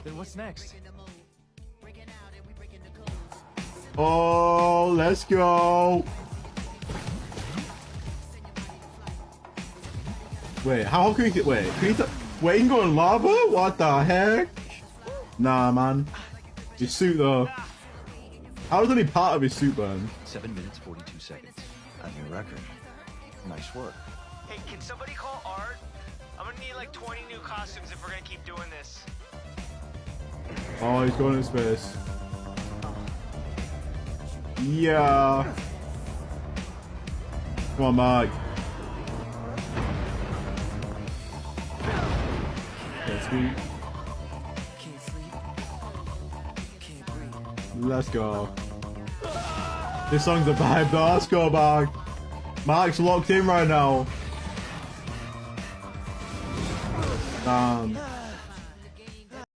Then what's next? Oh, let's go. Wait, how can we get? Wait, can he can go in lava? What the heck? Nah, man. His suit though. How does any part of his suit burn? 7 minutes 42 seconds. A new record. Nice work. Hey, can somebody call Art? I'm gonna need like 20 new costumes if we're gonna keep doing this. Oh, he's going in space. Yeah. Come on, Mark. Let's go. Let's go. This song's a vibe though. Let's go, Mark. Mark's locked in right now. Damn.